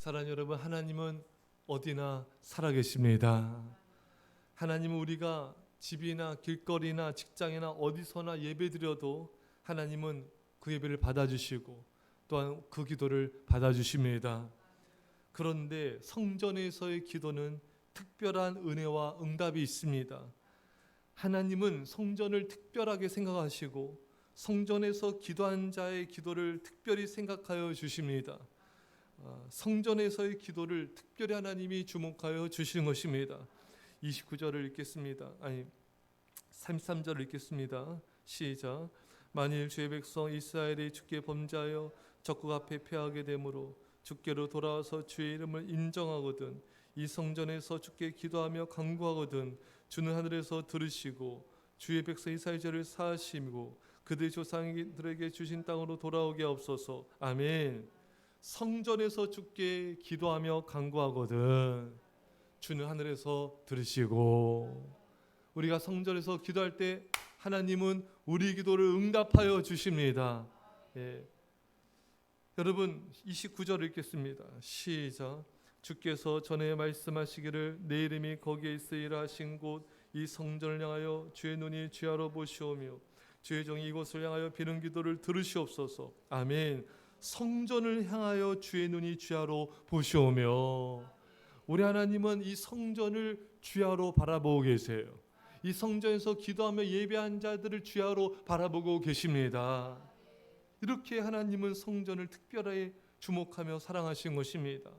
사랑하는 여러분, 하나님은 어디나 살아계십니다. 하나님은 우리가 집이나 길거리나 직장이나 어디서나 예배드려도 하나님은 그 예배를 받아주시고 또한 그 기도를 받아주십니다. 그런데 성전에서의 기도는 특별한 은혜와 응답이 있습니다. 하나님은 성전을 특별하게 생각하시고 성전에서 기도한 자의 기도를 특별히 생각하여 주십니다. 성전에서의 기도를 특별히 하나님이 주목하여 주시는 것입니다. 29절을 읽겠습니다. 33절을 읽겠습니다. 시작. 만일 주의 백성 이스라엘이 주께 범죄하여 적국 앞에 패하게 되므로 주께로 돌아와서 주의 이름을 인정하거든 이 성전에서 주께 기도하며 간구하거든 주는 하늘에서 들으시고 주의 백성 이스라엘 죄를 사하시고 그들의 조상들에게 주신 땅으로 돌아오게 하옵소서. 아멘. 성전에서 주께 기도하며 간구하거든 주는 하늘에서 들으시고, 우리가 성전에서 기도할 때 하나님은 우리 기도를 응답하여 주십니다. 여러분 29절을 읽겠습니다. 시작. 주께서 전에 말씀하시기를 내 이름이 거기에 있으리라 하신 곳 이 성전을 향하여 주의 눈이 주야로 보시오며 주의 종이 이곳을 향하여 비는 기도를 들으시옵소서. 아멘. 성전을 향하여 주의 눈이 주야로 보시오며, 우리 하나님은 이 성전을 주야로 바라보고 계세요. 이 성전에서 기도하며 예배한 자들을 주야로 바라보고 계십니다. 이렇게 하나님은 성전을 특별하게 주목하며 사랑하신 것입니다.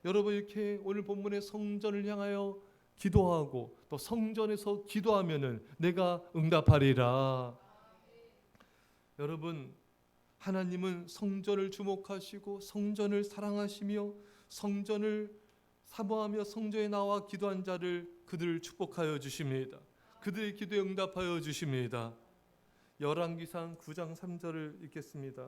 여러분, 이렇게 오늘 본문의 성전을 향하여 기도하고 또 성전에서 기도하면은 내가 응답하리라. 여러분, 하나님은 성전을 주목하시고 성전을 사랑하시며 성전을 사모하며 성전에 나와 기도한 자를 그들을 축복하여 주십니다. 그들의 기도에 응답하여 주십니다. 열왕기상 9장 3절을 읽겠습니다.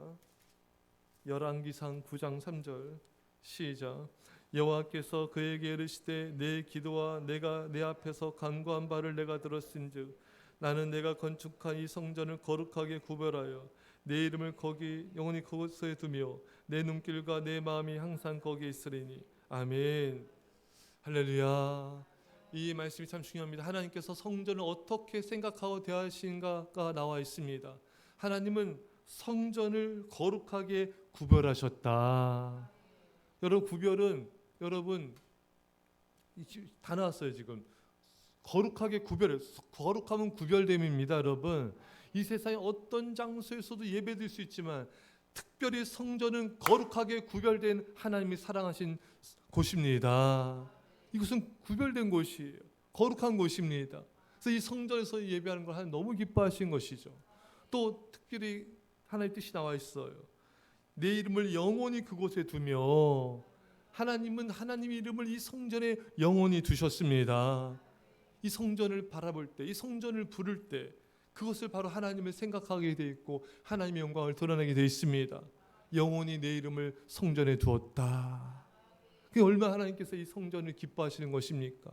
열왕기상 9장 3절 시작. 여호와께서 그에게 이르시되 내 기도와 내가 내 앞에서 간구한 바를 내가 들었은즉 나는 내가 건축한 이 성전을 거룩하게 구별하여 내 이름을 거기 영원히 그곳에 두며 내 눈길과 내 마음이 항상 거기에 있으리니. 아멘. 할렐루야. 이 말씀이 참 중요합니다. 하나님께서 성전을 어떻게 생각하고 대하신가가 나와 있습니다. 하나님은 성전을 거룩하게 구별하셨다. 여러분, 구별은 여러분 다 나왔어요. 지금 거룩하게 구별해. 거룩하면 구별됨입니다. 여러분, 이 세상에 어떤 장소에서도 예배드릴 수 있지만 특별히 성전은 거룩하게 구별된 하나님이 사랑하신 곳입니다. 이것은 구별된 곳이에요. 거룩한 곳입니다. 그래서 이 성전에서 예배하는 걸 하나님 너무 기뻐하신 것이죠. 또 특별히 하나님의 뜻이 나와 있어요. 내 이름을 영원히 그곳에 두며, 하나님은 하나님의 이름을 이 성전에 영원히 두셨습니다. 이 성전을 바라볼 때, 이 성전을 부를 때 그것을 바로 하나님을 생각하게 돼 있고 하나님의 영광을 드러내게 돼 있습니다. 영원히 내 이름을 성전에 두었다. 그게 얼마나 하나님께서 이 성전을 기뻐하시는 것입니까?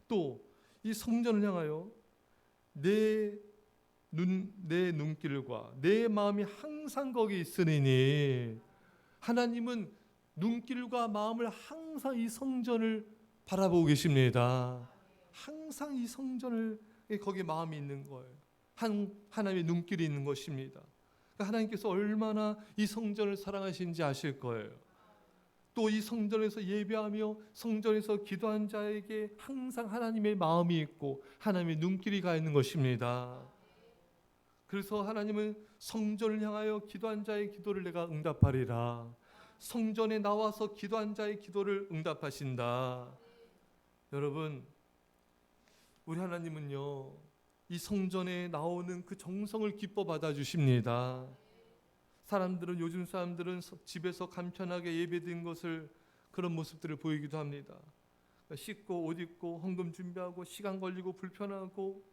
또 이 성전을 향하여 내 눈길과 내 마음이 항상 거기 있으리니, 하나님은 눈길과 마음을 항상 이 성전을 바라보고 계십니다. 항상 이 성전을 거기에 마음이 있는 거예요. 하나님의 눈길이 있는 것입니다. 그러니까 하나님께서 얼마나 이 성전을 사랑하시는지 아실 거예요. 또 이 성전에서 예배하며 성전에서 기도한 자에게 항상 하나님의 마음이 있고 하나님의 눈길이 가 있는 것입니다. 그래서 하나님은 성전을 향하여 기도한 자의 기도를 내가 응답하리라. 성전에 나와서 기도한 자의 기도를 응답하신다. 여러분, 우리 하나님은요, 이 성전에 나오는 그 정성을 기뻐 받아 주십니다. 요즘 사람들은 집에서 간편하게 예배드린 것을, 그런 모습들을 보이기도 합니다. 씻고 옷 입고 헌금 준비하고 시간 걸리고 불편하고,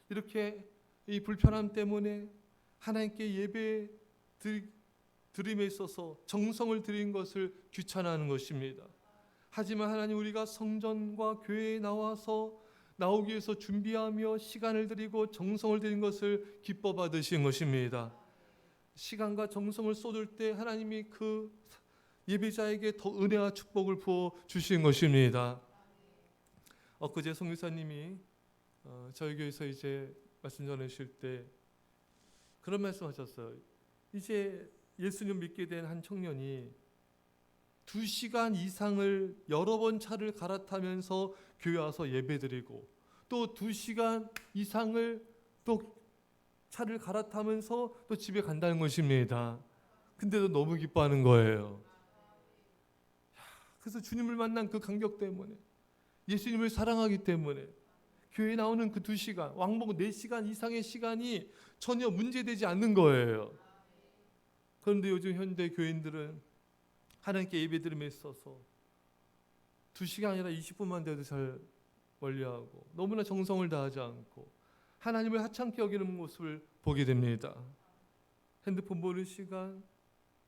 이렇게 이 불편함 때문에 하나님께 예배 드림에 있어서 정성을 드린 것을 귀찮아하는 것입니다. 하지만 하나님, 우리가 성전과 교회에 나오기 위해서 준비하며 시간을 드리고 정성을 드린 것을 기뻐 받으신 것입니다. 시간과 정성을 쏟을 때 하나님이 그 예배자에게 더 은혜와 축복을 부어 주신 것입니다. 엊그제 송유사님이 저희 교회에서 이제 말씀 전하실 때 그런 말씀하셨어요. 이제 예수님 믿게 된 한 청년이 2시간 이상을 여러 번 차를 갈아타면서 교회 와서 예배드리고 또 2시간 이상을 또 차를 갈아타면서 또 집에 간다는 것입니다. 근데도 너무 기뻐하는 거예요. 그래서 주님을 만난 그 감격 때문에, 예수님을 사랑하기 때문에 교회에 나오는 그 2시간, 왕복 4시간 이상의 시간이 전혀 문제되지 않는 거예요. 그런데 요즘 현대 교인들은 하나님께 예배드림에 있어서 2시간 아니라 20분만 돼도 잘 멀리하고 너무나 정성을 다하지 않고 하나님을 하찮게 여기는 모습을 보게 됩니다. 핸드폰 보는 시간,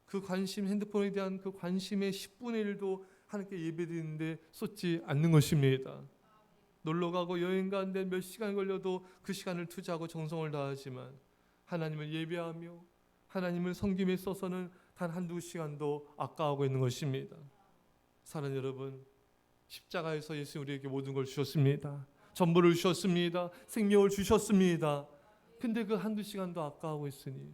그 관심, 핸드폰에 대한 그 관심의 10분의 1도 하나님께 예배드리는데 쏟지 않는 것입니다. 놀러가고 여행 가는데 몇 시간 걸려도 그 시간을 투자하고 정성을 다하지만 하나님을 예배하며 하나님을 섬김에 있어서는 단 한두 시간도 아까워하고 있는 것입니다. 사랑하는 여러분, 십자가에서 예수 우리에게 모든 걸 주셨습니다. 전부를 주셨습니다. 생명을 주셨습니다. 근데 그 한두 시간도 아까워하고 있으니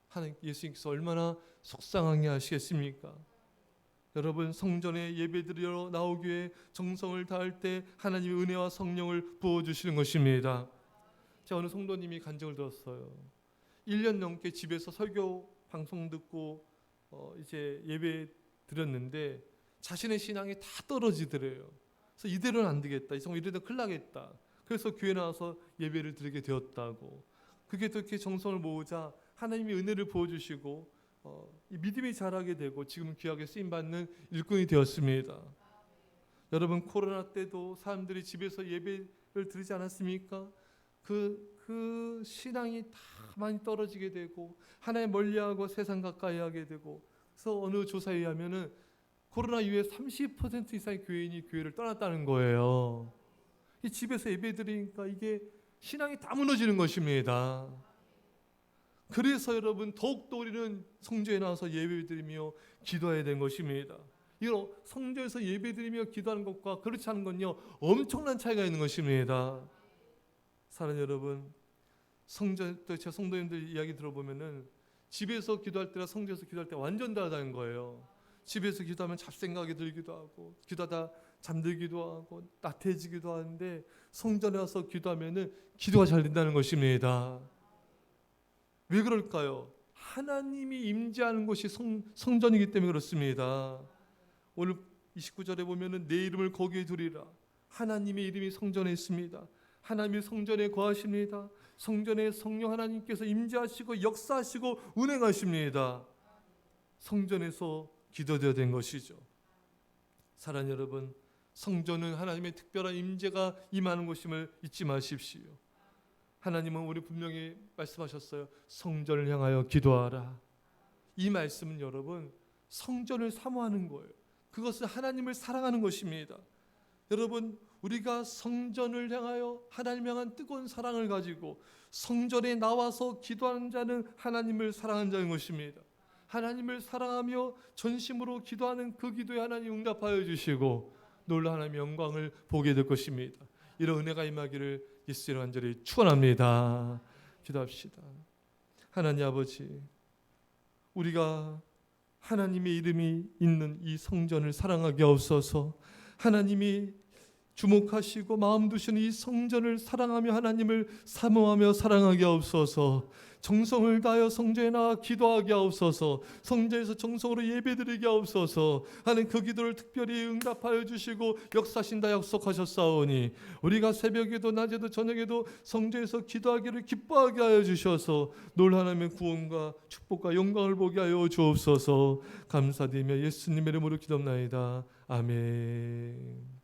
하나님 예수님께서 얼마나 속상하게 하시겠습니까? 여러분, 성전에 예배드리러 나오기에 정성을 다할 때 하나님의 은혜와 성령을 부어주시는 것입니다. 제가 어느 성도님이 간증을 들었어요. 1년 넘게 집에서 설교 방송 듣고 이제 예배 드렸는데 자신의 신앙이 다 떨어지더래요. 그래서 이대로는 안 되겠다. 이대로 큰일 나겠다. 그래서 교회 나와서 예배를 드리게 되었다고. 그게 또 이렇게 정성을 모으자 하나님이 은혜를 부어주시고 이 믿음이 자라게 되고 지금 귀하게 쓰임받는 일꾼이 되었습니다. 여러분, 코로나 때도 사람들이 집에서 예배를 드리지 않았습니까? 그 신앙이 다 많이 떨어지게 되고 하나님 멀리하고 세상 가까이 하게 되고, 그래서 어느 조사에 의하면은 코로나 이후에 30% 이상의 교인이 교회를 떠났다는 거예요. 이 집에서 예배 드리니까 이게 신앙이 다 무너지는 것입니다. 그래서 여러분, 더욱더 우리는 성전에 나와서 예배 드리며 기도해야 되는 것입니다. 이거 성전에서 예배 드리며 기도하는 것과 그렇지 않은 건요, 엄청난 차이가 있는 것입니다. 사랑하는 여러분, 성전 또 제 성도님들 이야기 들어보면은 집에서 기도할 때랑 성전에서 기도할 때 완전 다르다는 거예요. 집에서 기도하면 잡생각이 들기도 하고 기도하다 잠들기도 하고 나태해지기도 하는데 성전에 와서 기도하면은 기도가 잘 된다는 것입니다. 왜 그럴까요? 하나님이 임재하는 곳이 성전이기 때문에 그렇습니다. 오늘 29절에 보면은 내 이름을 거기에 두리라. 하나님의 이름이 성전에 있습니다. 하나님이 성전에 거하십니다. 성전에 성령 하나님께서 임재하시고 역사하시고 운행하십니다. 성전에서 기도되어야 된 것이죠. 사랑하는 여러분, 성전은 하나님의 특별한 임재가 임하는 곳임을 잊지 마십시오. 하나님은 우리 분명히 말씀하셨어요. 성전을 향하여 기도하라. 이 말씀은 여러분, 성전을 사모하는 거예요. 그것은 하나님을 사랑하는 것입니다. 여러분, 우리가 성전을 향하여 하나님 향한 뜨거운 사랑을 가지고 성전에 나와서 기도하는 자는 하나님을 사랑하는 자인 것입니다. 하나님을 사랑하며 전심으로 기도하는 그 기도에 하나님 응답하여 주시고 놀라운 하나님의 영광을 보게 될 것입니다. 이런 은혜가 임하기를 예수님 간절히 축원합니다. 기도합시다. 하나님 아버지, 우리가 하나님의 이름이 있는 이 성전을 사랑하게 하옵소서. 하나님이 주목하시고 마음 두시는 이 성전을 사랑하며 하나님을 사모하며 사랑하게 하옵소서. 정성을 다하여 성전에 나와 기도하게 하옵소서. 성전에서 정성으로 예배드리게 하옵소서. 하나님, 그 기도를 특별히 응답하여 주시고 역사하신다 약속하셨사오니 우리가 새벽에도 낮에도 저녁에도 성전에서 기도하기를 기뻐하게 하여 주셔서 놀라운 하나님의 구원과 축복과 영광을 보게 하여 주옵소서. 감사드리며 예수님의 이름으로 기도합나이다. 아멘.